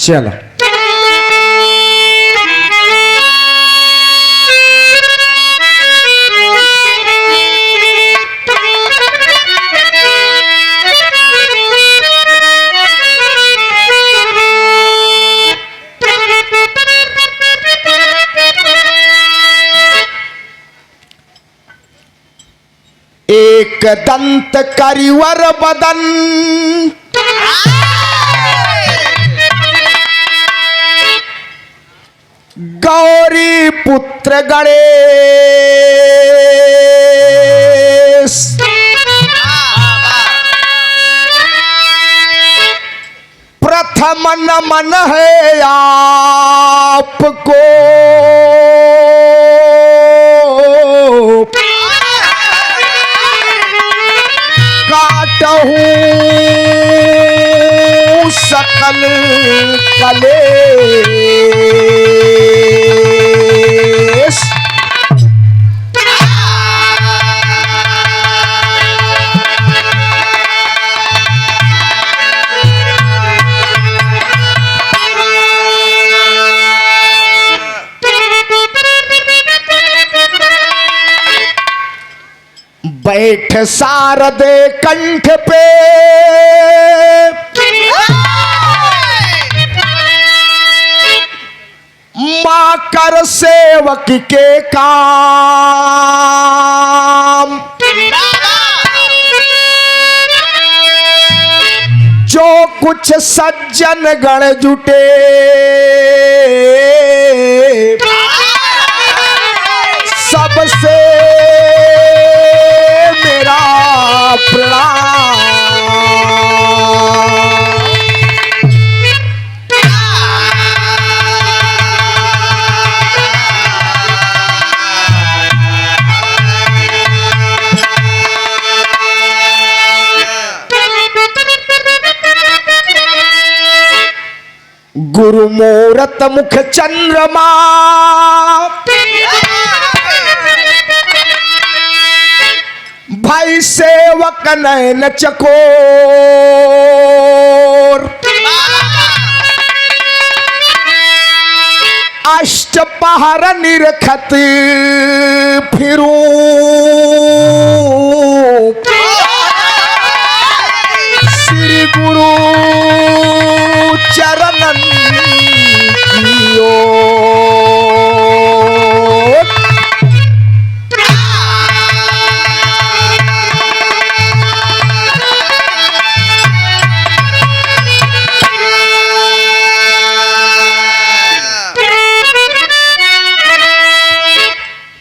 चलो एक दंत करिवर बदन गौरी पुत्र गणेश प्रथम नमन है आपको काटहूं सकल कलेश बैठ शारदे कंठ पे मां कर सेवक के काम जो कुछ सज्जन गण जुटे सबसे मेरा प्रणाम। गुरु मूरत मुख चंद्रमा भाई सेवक नयन चकोर अष्ट पहर निरखत फिरूं श्री गुरु चरणन की ओर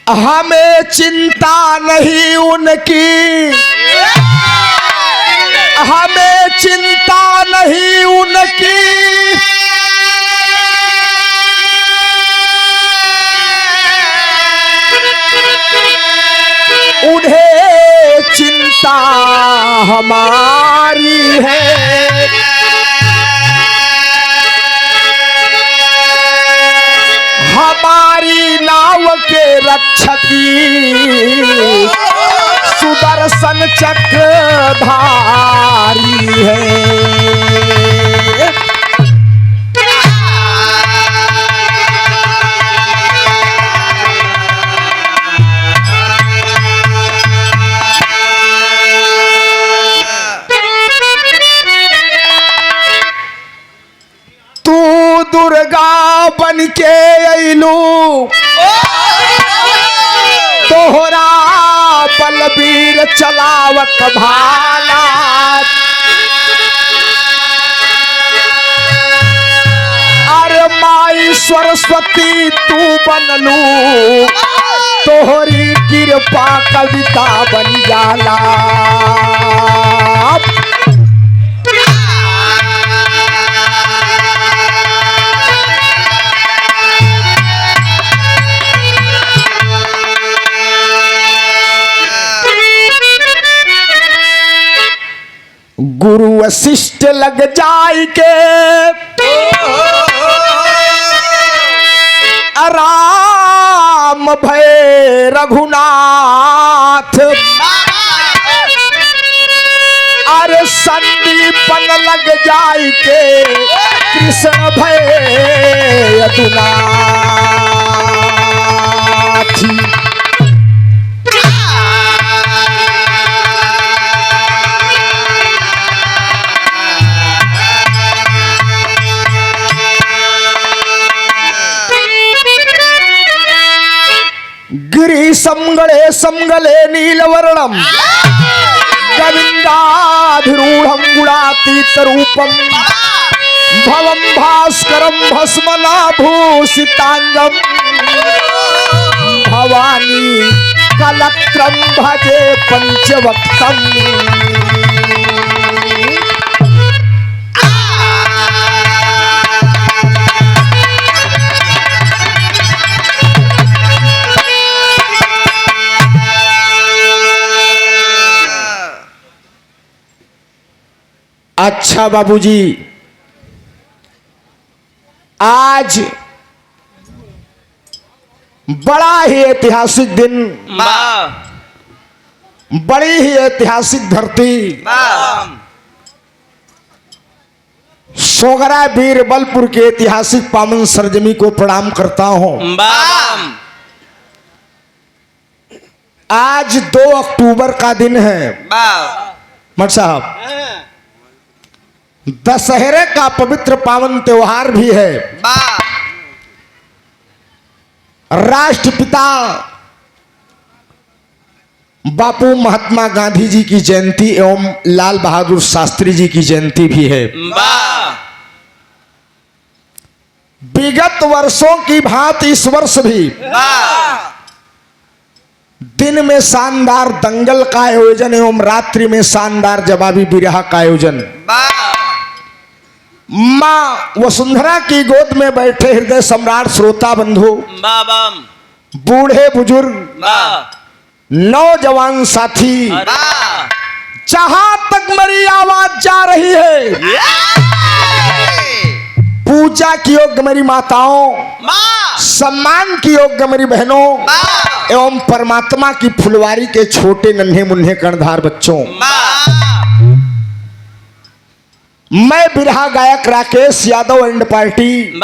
हमें चिंता नहीं उनकी हमें चिंता नहीं उनकी उन्हें चिंता हमारी है हमारी नाव के रक्षकी सुदर्शन चक्रधारी है तू दुर्गा बन के अइलू तोहरा बलबीर चलावत भाला अरे माई सरस्वती तू बनलू तोहरी कृपा कविता बन जाला गुरु वशिष्ठ लग जाय के राम भय रघुनाथ अरे संदीपन लग जाय के कृष्ण भय यदुनाथी। गिरि समगले समगले नीलवर्णम गोविंदाधिरूढ़ं गुणातीत रूपम भवम भास्करम भस्मनाभूषितांगम भवानी कलत्रम भजे पंचवक्तम। अच्छा बाबूजी, आज बड़ा ही ऐतिहासिक दिन, बड़ी ही ऐतिहासिक धरती सोगरा बीरबलपुर के ऐतिहासिक पावन सरजमी को प्रणाम करता हूं। आज 2 अक्टूबर का दिन है मट साहब, दशहरे का पवित्र पावन त्योहार भी है। राष्ट्रपिता बापू महात्मा गांधी जी की जयंती एवं लाल बहादुर शास्त्री जी की जयंती भी है। विगत वर्षों की भांति इस वर्ष भी दिन में शानदार दंगल का आयोजन एवं रात्रि में शानदार जवाबी बिरहा का आयोजन। माँ वसुंधरा की गोद में बैठे हृदय सम्राट श्रोता बंधु, बूढ़े बुजुर्ग, नौजवान साथी, जहां तक मेरी आवाज जा रही है, पूजा की योग्य मेरी माताओं, सम्मान की योग्य मेरी बहनों एवं परमात्मा की फुलवारी के छोटे नन्हे मुन्ने कर्णधार बच्चों, मैं बिरहा गायक Rakesh Yadav and party,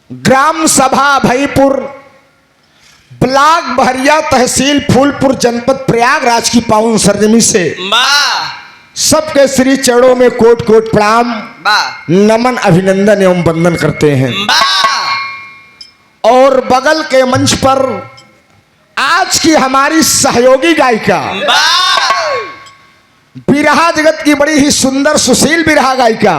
gram सभा भईपुर, ब्लॉक बहरिया, तहसील फूलपुर, जनपद प्रयागराज की पावन सरजमी से सबके श्री चरणों में कोट कोट प्रणाम, नमन, अभिनंदन एवं वंदन करते हैं। और बगल के मंच पर आज की हमारी सहयोगी गायिका, बिरहा जगत की बड़ी ही सुंदर सुशील बिरहा गायिका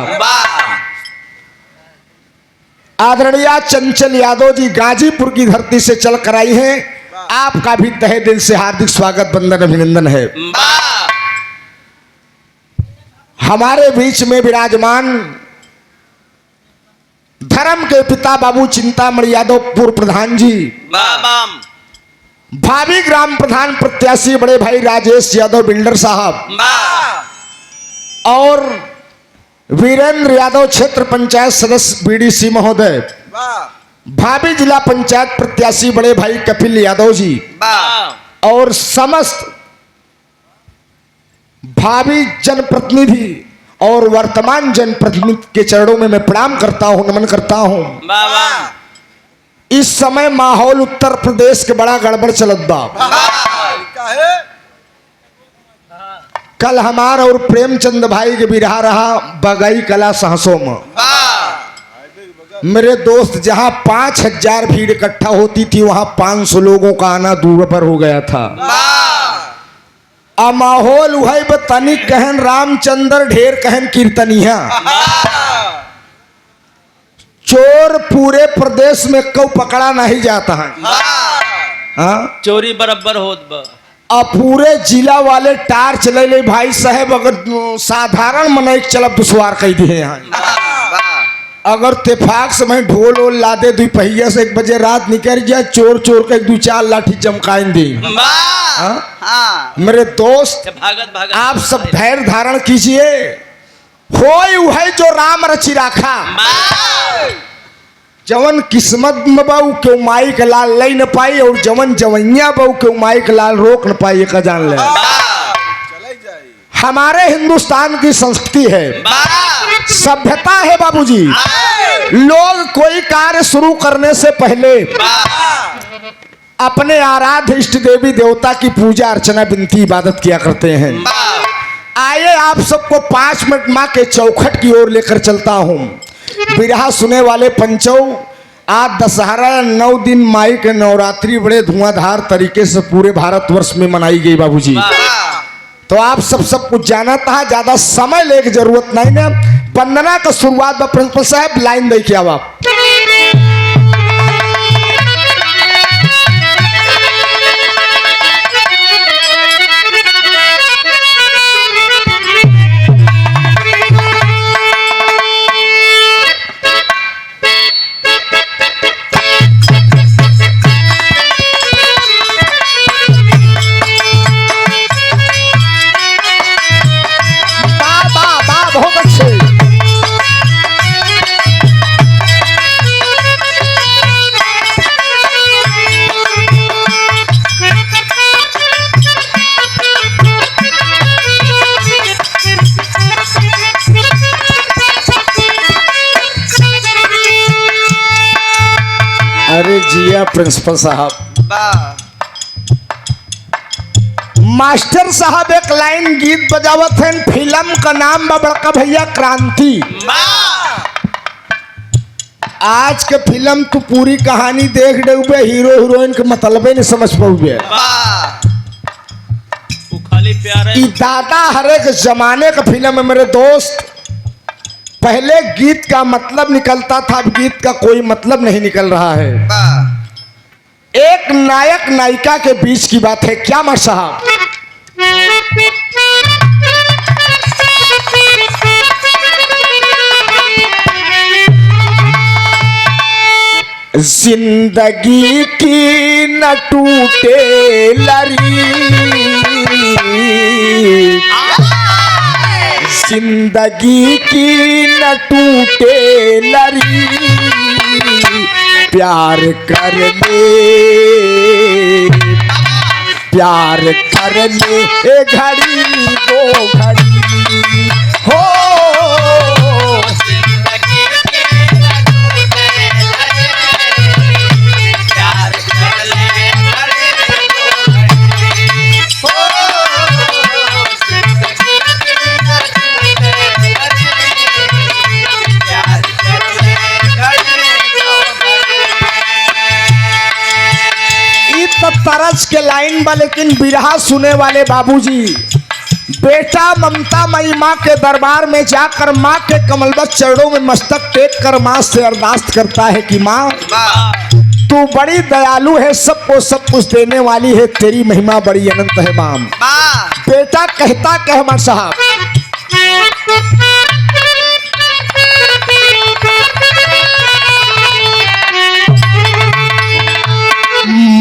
आदरणीय चंचल यादव जी गाजीपुर की धरती से चल कर आई हैं। आपका भी तहे दिल से हार्दिक स्वागत, वंदन, अभिनंदन है। हमारे बीच में विराजमान धर्म के पिता बाबू चिंतामणि यादव पूर्व प्रधान जी, भावी ग्राम प्रधान प्रत्याशी बड़े भाई राजेश यादव बिल्डर साहब, और वीरेंद्र यादव क्षेत्र पंचायत सदस्य बीडीसी महोदय, भावी जिला पंचायत प्रत्याशी बड़े भाई कपिल यादव जी, और समस्त भावी जनप्रतिनिधि और वर्तमान जनप्रतिनिधि के चरणों में मैं प्रणाम करता हूं, नमन करता हूं। इस समय माहौल उत्तर प्रदेश के बड़ा गड़बड़ चलत बा। कल हमार और प्रेमचंद भाई के बिरहा रहा बगई कला सहसों में। मेरे दोस्त, जहां 5000 भीड़ इकट्ठा होती थी वहां 500 लोगों का आना दूर पर हो गया था। माहौल वही तनिक कहन रामचंद्र, ढेर कहन कीर्तनिया। चोर पूरे प्रदेश में क्यों पकड़ा नहीं जाता है? चोरी बराबर होत बा। अब पूरे जिला वाले टार चले ले भाई साहब, अगर साधारण मन चलब दुश्वार कह दिए यहाँ। अगर तेफाक से मैं ढोल ओल ला दे 2 पहिया से 1 बजे रात निकल गया, चोर चोर के 2-4 लाठी चमकाइन दे। मेरे दोस्त, आप सब धैर्य धारण कीजिए। होय वही जो राम रचि राखा, जवन किस्मत में बाऊ क्यों माई के लाल ले न पाई, और जवन जवैया बाऊ क्यों माई के लाल रोक न पाई, का जान ले। हमारे हिंदुस्तान की संस्कृति है, सभ्यता है बाबूजी। लोग कोई कार्य शुरू करने से पहले अपने आराध्य इष्ट देवी देवता की पूजा अर्चना विनती इबादत किया करते हैं। आइए आप सबको 5 मिनट माँ के चौखट की ओर लेकर चलता हूँ। बिरहा सुने वाले पंचों, आज दशहरा 9 दिन माई के नवरात्रि बड़े धुआंधार तरीके से पूरे भारतवर्ष में मनाई गई बाबूजी। तो आप सब कुछ जाना था, ज्यादा समय लेके जरूरत नहीं ना। वंदना का शुरुआत बा प्रिंसिपल साहब, लाइन दे के आवा। बहुत अच्छे। अरे जिया प्रिंसिपल साहब। मास्टर साहब एक लाइन गीत बजावत हैं, फिल्म का नाम बा बड़का भैया क्रांति। आज के फिल्म तो पूरी कहानी देख डूबे, हीरो हीरोइन के मतलब नहीं समझ पाओगे। खाली प्यार है। दादा हरे के जमाने का फिल्म है मेरे दोस्त। पहले गीत का मतलब निकलता था, अब गीत का कोई मतलब नहीं निकल रहा है। एक नायक नायिका के बीच की बात है। क्या मां साहब, जिंदगी की न टूटे लरी, जिंदगी की न टूटे लरी, प्यार कर ले, प्यार कर ले ए घड़ी दो घड़ी हो। तरस के लाइन बा, लेकिन बिरहा सुने वाले बाबूजी, बेटा ममता मई माँ के दरबार में जाकर माँ के कमलबद्ध चरणों में मस्तक टेक कर माँ से अरदास करता है कि माँ तू बड़ी दयालु है, सबको सब कुछ देने वाली है, तेरी महिमा बड़ी अनंत है माँ। बेटा कहता कह माँ साहब,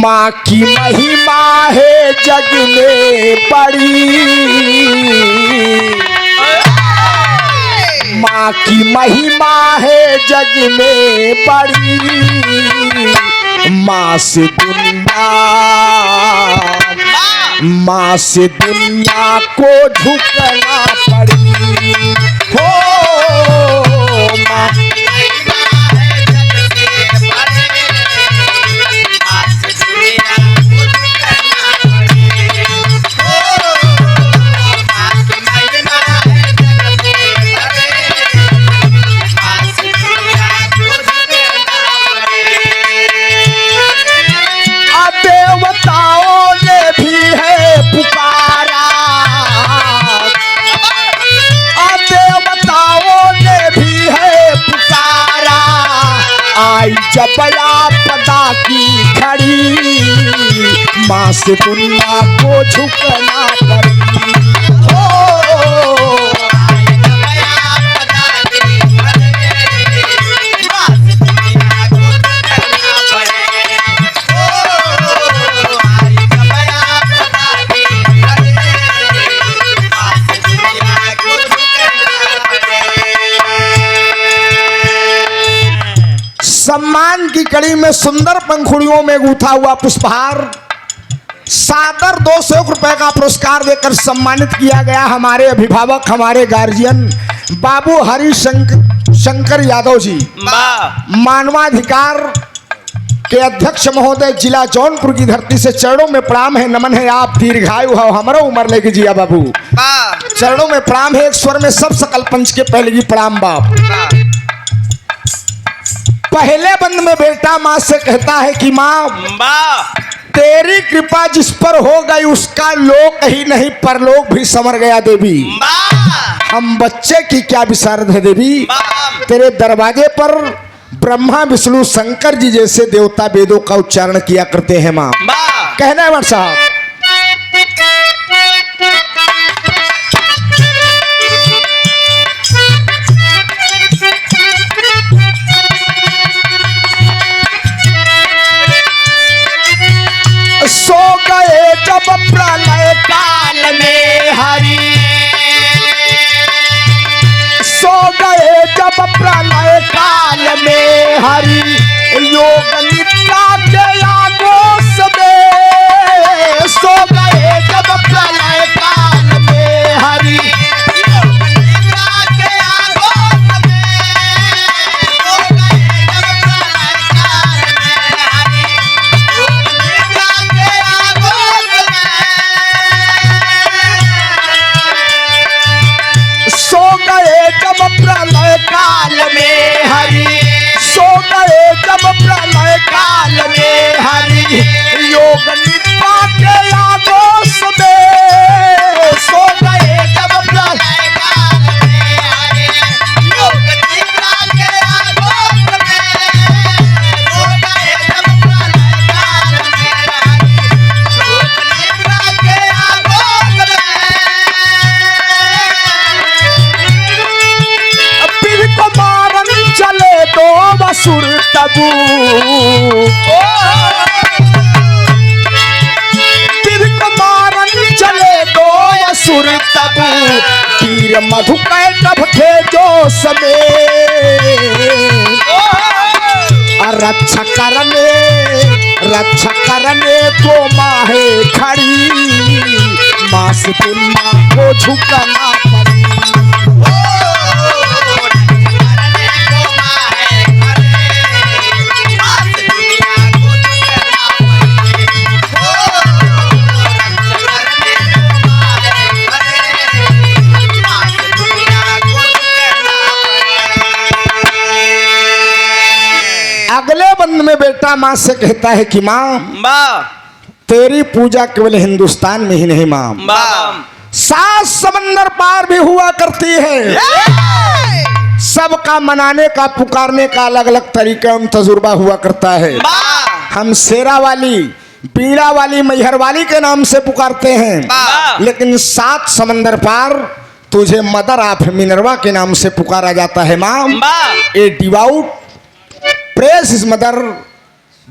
माँ की महिमा है जग में बड़ी, माँ की महिमा है जग में बड़ी, माँ से दुनिया, माँ से दुनिया को झुकना पड़ी हो। माँ जब आपदा की घड़ी, माँ से दुनिया को झुकना पड़ी हो। सम्मान की कड़ी में सुंदर पंखुड़ियों में गूथा हुआ पुष्पहार सादर 200 रुपए का पुरस्कार देकर सम्मानित किया गया। हमारे अभिभावक, हमारे गार्जियन बाबू शंकर यादव जी वाह मानवाधिकार के अध्यक्ष महोदय जिला जौनपुर की धरती से चरणों में प्रणाम है, नमन है। आप दीर्घायु हो, हमारा उम्र लेके जिया बाबू। चरणों में प्रणाम है, एक स्वर में सब सकल पंच के पहले की प्रणाम बाप। पहले बंद में बेटा माँ से कहता है कि माँ वाह तेरी कृपा जिस पर हो गई उसका लोक ही नहीं परलोक भी संवर गया देवी। हम बच्चे की क्या विशारद है देवी, तेरे दरवाजे पर ब्रह्मा विष्णु शंकर जी जैसे देवता वेदों का उच्चारण किया करते हैं माँ। कहना है साहब सो गए जब प्रलय काल में हरि, सो गए जब प्रलय काल में हरि, योग निद्रा के आगोश में। सो गए जब प्रलय काल में हरि, प्रलय काल में हरि, सो गए जब प्रलय काल में हरि, योग निद्रा के आगोश में। सो गए जब प्रलय काल में हरि, योग निद्रा के आगोश में। सो गए जब प्रलय काल में हरि, योग निद्रा के आगोश में। को मारन चले दो वसुर तबू, पीर को मारन चले दो वसुर तबू, पीर मधुकैटभ थे जो समय। रक्षा करने तो माहे खड़ी, मास दुनिया को झुकना पड़ी। अगले बंद में बेटा माँ से कहता है कि माँ तेरी पूजा केवल हिंदुस्तान में ही नहीं माँ, 7 समंदर पार भी हुआ करती है। सबका मनाने का पुकारने का अलग अलग तरीका एवं तजुर्बा हुआ करता है। हम शेरा वाली, बीड़ा वाली, मैहर वाली के नाम से पुकारते हैं, लेकिन 7 समंदर पार तुझे मदर ऑफ मिनर्वा के नाम से पुकारा जाता है माँ। ए devout praise his mother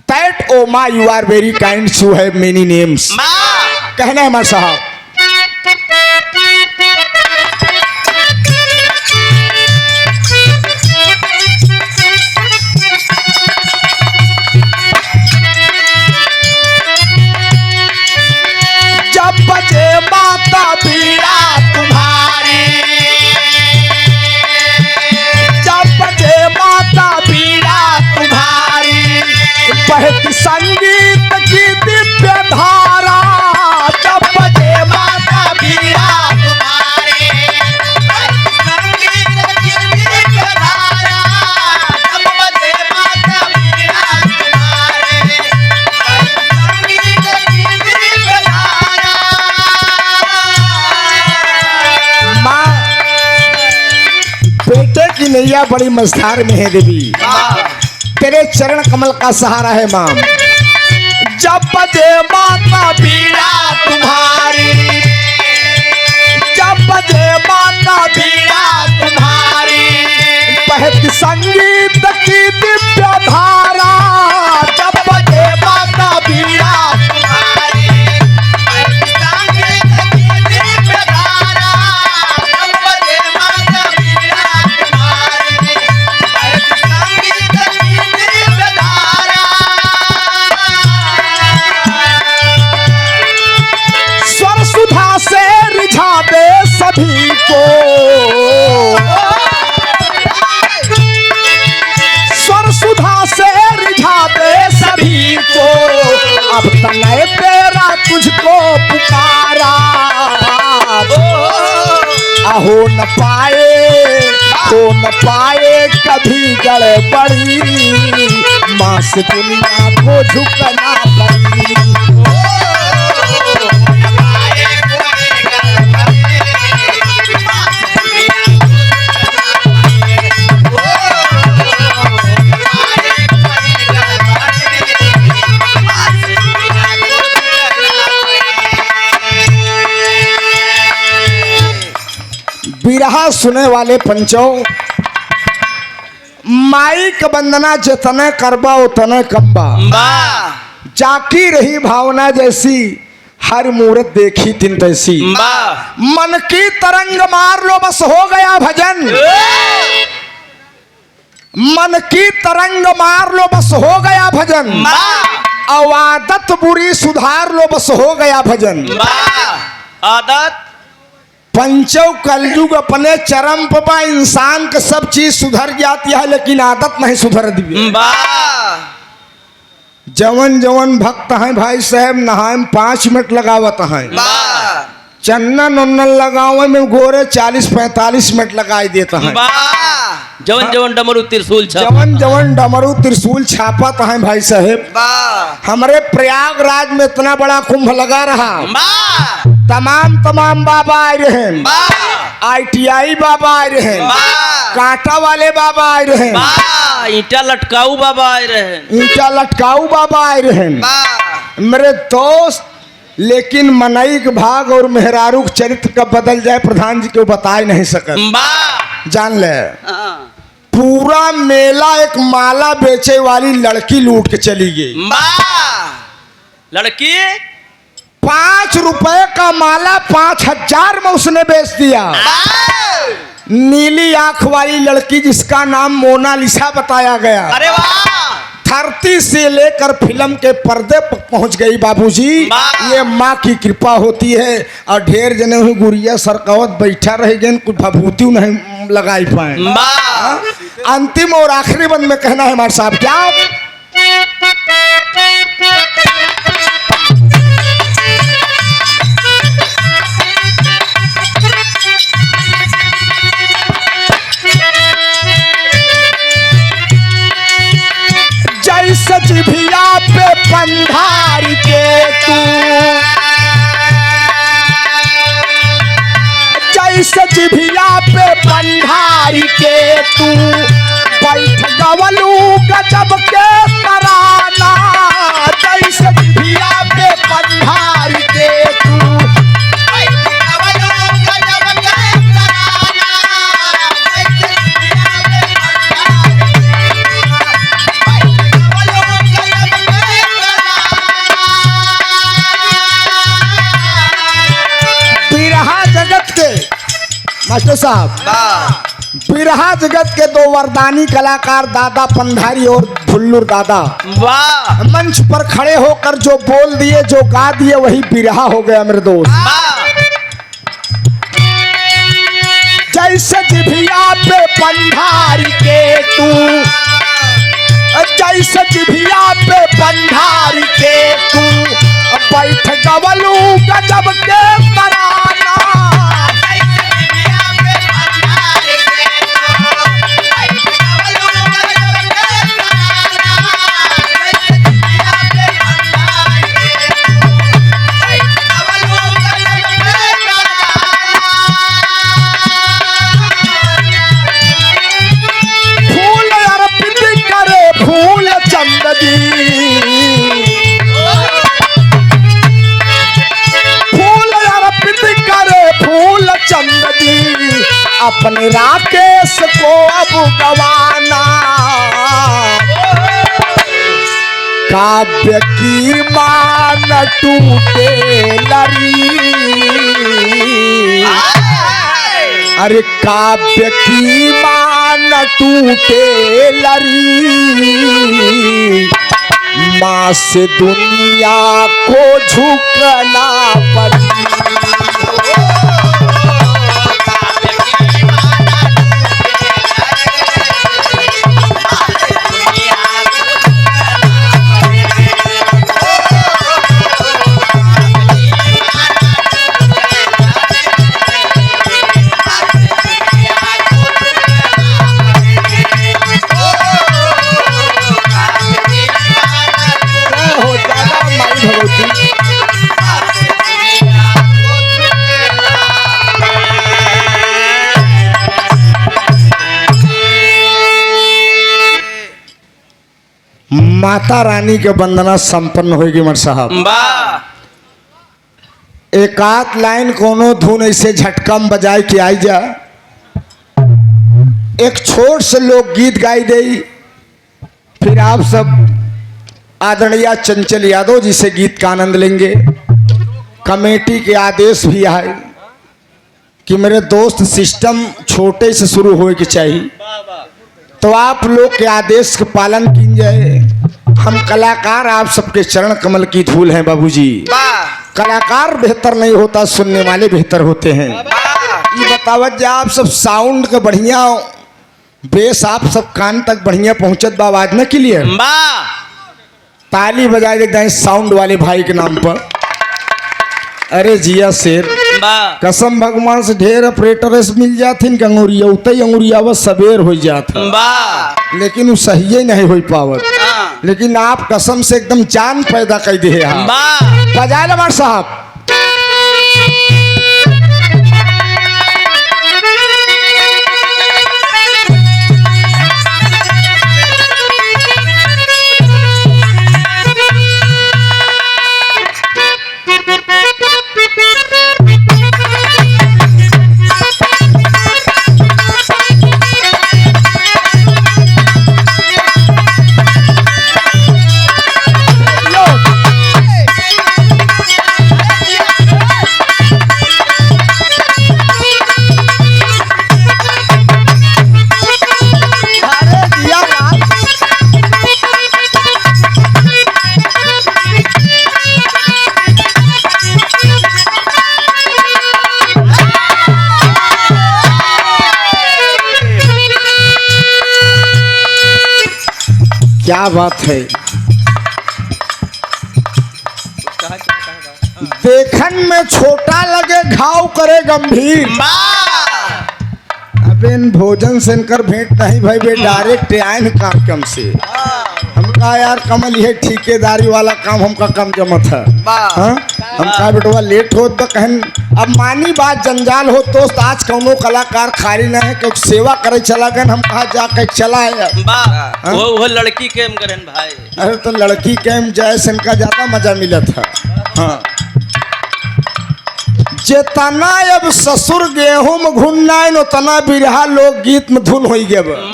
that oh ma you are very kind, you have many names। कहना है हमारे साहब जब बजे माता बीड़ा तुम्हारी, जब बजे माता बीड़ा तुम्हारी, बहती संगीत की दिव्य धारा। जब बजे माता बीड़ा तुम्हारी, संगीत की दिव्य धारा। जब बजे माता बीड़ा तुम्हारी, संगीत की दिव्य धारा। माँ बेटे की नैया बड़ी मझधार में है देवी, तेरे चरण कमल का सहारा है माँ। जब बजे माता बीड़ा तुम्हारी, जब बजे माता बीड़ा तुम्हारी, बहती संगीत की दिव्य धारा। जब बजे माता बीड़ा तुम्हारी, बहती संगीत की दिव्य धारा। जब बजे माता बीड़ा तुम्हारी, बहती संगीत की दिव्य धारा। स्वर सुधा से रिझा दे सभी को, तो न पाए कभी गड़बड़ी, माँ से दुनिया को झुकना पड़ी। बिरहा सुने वाले पंचों, माई का वंदना जितने करबा उतने कब्बा। वाह जाकी रही भावना जैसी, हर मूरत देखी तिन तैसी। वाह मन की तरंग मार लो बस हो गया भजन, मन की तरंग मार लो बस हो गया भजन। आदत बुरी सुधार लो बस हो गया भजन। वाह आदत पंचों कलयुग अपने चरम पर बा, इंसान का सब चीज सुधर जाती है लेकिन आदत नहीं सुधर दी। वाह जवन जवन भक्त हैं भाई साहब, नहाए में 5 मिनट लगावत हैं, वाह चन्नन उन्नन लगावे में गोरे 40-45 मिनट लगाई देते हैं। वाह जवन जवन डमरू त्रिशूल छाप। जवन जवन डमरू त्रिशूल छापत हैं भाई साहब। वाह हमारे प्रयागराज में इतना बड़ा कुंभ लगा रहा, वाह तमाम बाबा आए रहे, वाह ITI बाबा आए रहे, वाह कांटा वाले बाबा आए रहे, वाह ईटा लटकाऊ बाबा आए रहे। ईंटा लटकाऊ बाबा आए रहे। वाह मेरे दोस्त, लेकिन मनई के भाग और मेहरारू के चरित्र कब बदल जाए प्रधान जी को बता ही नहीं सकत। वाह जान ले, हाँ। पूरा मेला एक माला बेचे वाली लड़की लूट के चली गई। वाह लड़की 5 रुपए का माला 5000 में उसने बेच दिया। वाह नीली आंख वाली लड़की जिसका नाम मोनालिसा बताया गया, अरे वाह धरती से लेकर फिल्म के पर्दे पर पहुंच गई बाबूजी। वाह। ये माँ की कृपा होती है। और ढेर जने हुई गुड़िया सरकावत बैठा रह गए, कुछ भभूति नहीं लगाई पाए। वाह अंतिम और आखिरी बंद में कहना है हमारे साहब क्या, जैसे जिभिया पे पंधार के तू, जैसे जिभिया पे पंधार के तू, बैठ गवलू गजब के तराना। जैसे जिभिया पे पंधार के तू, मास्टर साहब, बिरहा जगत के 2 वरदानी कलाकार दादा पंधारी और भुल्लुर दादा वाह मंच पर खड़े होकर जो बोल दिए, जो गा दिए, वही बिरहा हो गया मेरे दोस्त। वाह जैसे जिभिया पे पंधारी के तू, जैसे जिभिया पे पंधारी के तू, बैठ गवलू गजब के तराना। अपने राकेश को अब गवाना, काव्य की मान टूटे लरी। अरे काव्य की मान टूटे लरी, माँ से दुनिया को झुकना पड़ी। माता रानी के वंदना संपन्न होगी मर साहब। एक आध लाइन कोनो धुन ऐसे झटकम बजाए के आई जा, एक छोट से लोग गीत गाई दे, फिर आप सब आदरणीय चंचल यादव जी से गीत का आनंद लेंगे। कमेटी के आदेश भी आए कि मेरे दोस्त सिस्टम छोटे से शुरू होए के चाहिए, तो आप लोग के आदेश के पालन कीजिए। हम कलाकार आप सबके चरण कमल की धूल हैं बाबूजी। कलाकार बेहतर नहीं होता, सुनने वाले बेहतर होते हैं। ये बतावत जा आप सब साउंड का बढ़िया बेस आप सब कान तक बढ़िया पहुंचत बा आवाज न के लिए ताली बजा देते हैं साउंड वाले भाई के नाम पर। अरे जिया शेर, कसम भगवान से ढेर ऑपरेटर मिल जाते अंगुरिया उतई अंगुरिया बस सबेर हो जाता, लेकिन वो सही ही नहीं हो पावत। लेकिन आप कसम से एकदम जान पैदा कर दे बजाए लमार साहब। क्या बात है, देखन में छोटा लगे घाव करे गंभीर। अबे भोजन से इनकर भेंट नहीं भाई बे, डायरेक्ट आए कार्यक्रम से। हमका यार कमल ये ठेकेदारी वाला काम हमका कम जमत है। हमका बेटवा लेट हो तो कहन अब मानी बात जंजाल हो तो आज कौनो कलाकार खाली न है क्योंकि सेवा करे चला गए। हम कहा जाके चला है वो लड़की कैम करन भाई। अरे तो लड़की कैम जाए से इनका ज्यादा मजा मिला था। हाँ जितना अब ससुर गेहूं में घुनना उतना बिरहा लोग गीत में धुन हो गए भैया।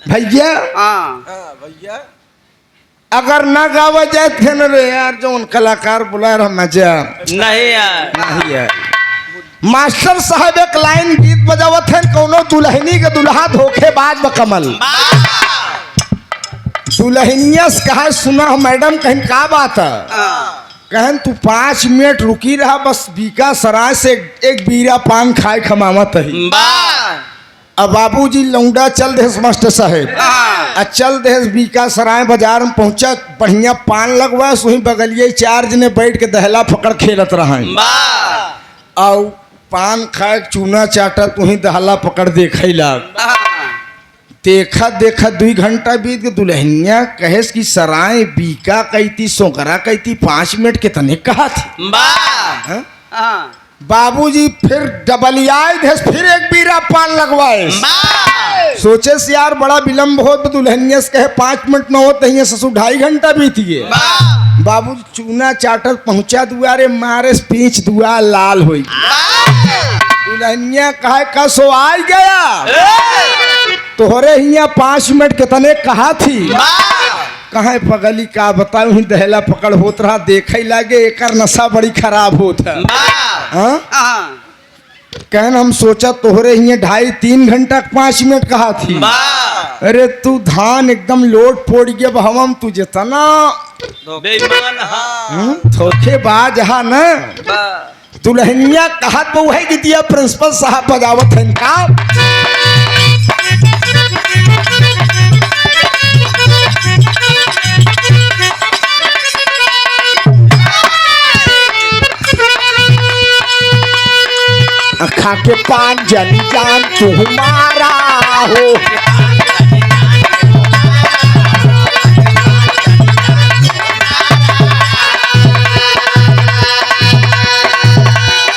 भैया अगर ना गावा जाए थे न रे यार जो उन कलाकार बुला रहा मजा नहीं यार नहीं है। मास्टर साहब एक लाइन गीत बजावत है, कोनो दुल्हनी के दुल्हा धोखेबाज बकमल। दुल्हनिया से कहा सुना मैडम कहीं का बात है, कहन तू 5 मिनट रुकी रहा बस बीका सराय से एक बीरा पान खाए खमामत ही। अब बाबूजी लौंडा चल दे मास्टर साहेब चल दे बीका सराय बाजार में पहुंचा, बढ़िया पान लगवा वही बगलिए 4 जने बैठ के दहला फकड़ खेलत रहा और पान खाए चूना चाटत वही दहला पकड़ देख लग। देखा देखा 2 घंटा बीत के दुल्हनिया कहेस कि सराय बीका कहती सोकरा कहती 5 मिनट कितने कहा थी। बाबूजी फिर डबलियाए फिर एक बीरा पान लगवाए। सोचे से यार बड़ा विलम्ब हो तो दुल्हनिया से कहे 5 मिनट न होते ही ससुर 2.5 घंटा बीत गए। बाबू चूना चाटर पहुंचा दुआरे मारे पीछ दुआ लाल हुई। दुल्हनिया कहे कसो आ गया तोहरे हिया 5 मिनट कितने कहा थी। कहे पगली का बताऊं ही दहला पकड़ होत रहा देखे लागे एकर नशा बड़ी खराब होत है। कहन हम सोचा तोहरे हिया 2.5-3 घंटा 5 मिनट कहा थी। अरे तू धान एकदम लोट पोड़ गया हम तू जितना धोखेबाज हा न। दुल्हनिया कहत बहु है कि दिया प्रिंसिपल साहब बजावत है का। खा के पान जन जान तुम्हारा हो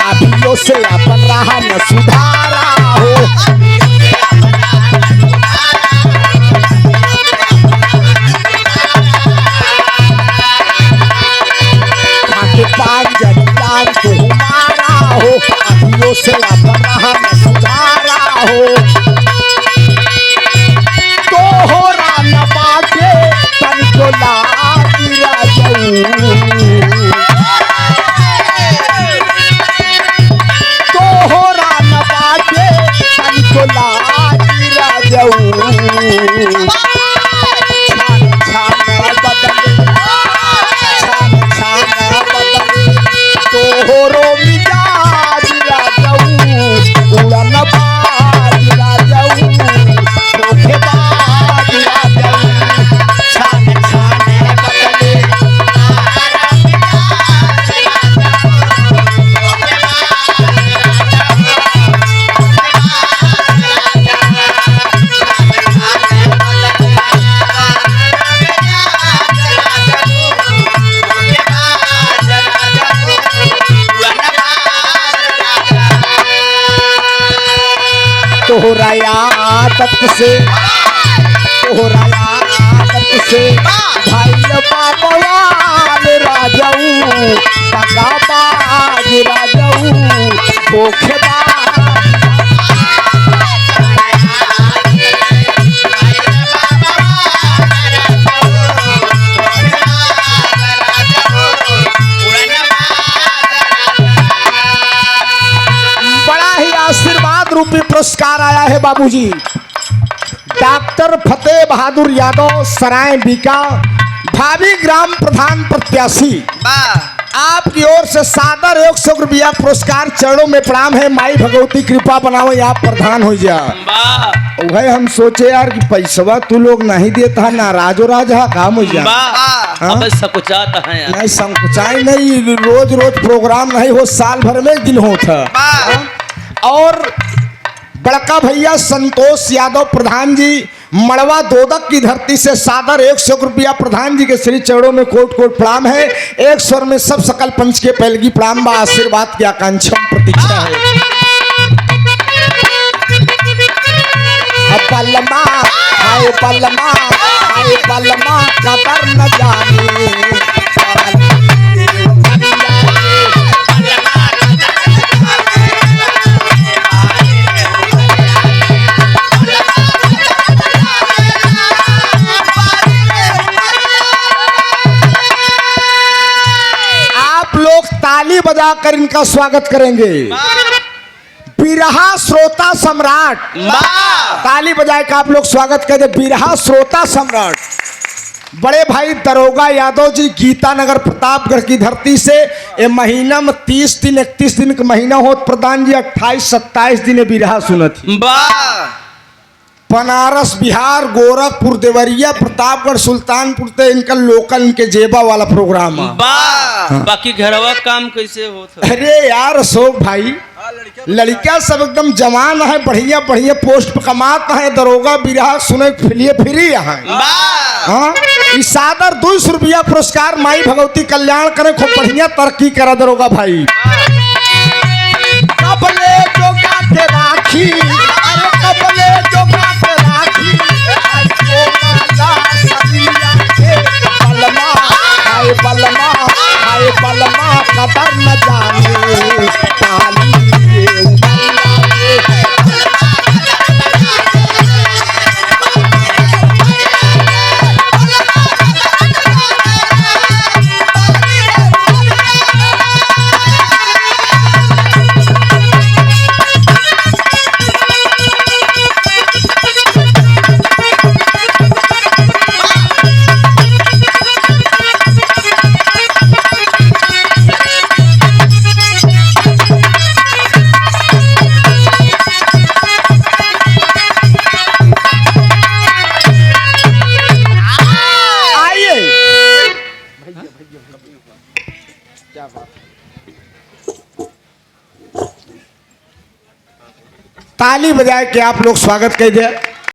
अभियो से अपन रहा न सुधारा हो। हो तोहरा न बाटे तनिको लाज राजऊ तोहरा न बाटे तनिको लाज राजऊ तोहरो मिजाज राजऊ उड़न बाज राजऊ धोखेबाज राजऊ छान छान बदले तोहरा आदत से तोहरा आदत से भाई बाबवाल राजऊ पगाबाज राजऊ धोखेबाज बड़ा ही आशीर्वाद रूपी पुरस्कार आया है बाबूजी। डॉक्टर फतेह बहादुर यादव सराय बीका भावी ग्राम प्रधान प्रत्याशी आपकी ओर से सादर 100 रुपया पुरस्कार चरणों में प्रणाम है। माई भगवती कृपा बनावे आप प्रधान हो जा। वही हम सोचे यार कि पैसवा तू लोग नहीं देता नाराज हो राजा काम हो जा। अब सकुचाता है यार। नहीं संकुचाई नहीं रोज रोज प्रोग्राम नहीं हो साल भर में एक दिन होता। और बड़का भैया संतोष यादव प्रधान जी मड़वा दोदक की धरती से सादर 100 रुपया प्रधान जी के श्री चरणों में कोट कोट प्रणाम है। एक स्वर में सब सकल पंच के पहलगी प्रणाम बा आशीर्वाद की आकांक्षा प्रतीक्षा है। पलमा हाय पलमा हाय पलमा कदर न जाने ताली बजाकर इनका स्वागत करेंगे। बिरहा श्रोता सम्राट ताली बजाए का आप लोग स्वागत करें। बिरहा श्रोता सम्राट बड़े भाई दरोगा यादव जी गीतानगर प्रतापगढ़ की धरती से ये महीना में 30 दिन 31 दिन का महीना हो प्रधान जी 28-27 दिन बिरहा सुनत बनारस बिहार गोरखपुर देवरिया प्रतापगढ़ सुल्तानपुर ते इनका लोकल इनके जेबा वाला प्रोग्राम है। बाकी घरवा काम कैसे होता? अरे यार अशोक भाई लड़कियां सब एकदम जवान है बढ़िया बढ़िया पोस्ट पर कमाता है। दरोगा बिरहा सुने फिलिए फ्री है। हाँ इस सादर 200 रुपया पुरस्कार माई भगवती कल्याण करे खूब बढ़िया तरक्की करा दरोगा भाई। कबले जोगा के राखी अरे कबले जोगा के राखी बलमा हाय बलमा हाय बलमा कदर न जाने ताली ताली बजाए के आप लोग स्वागत कर दे।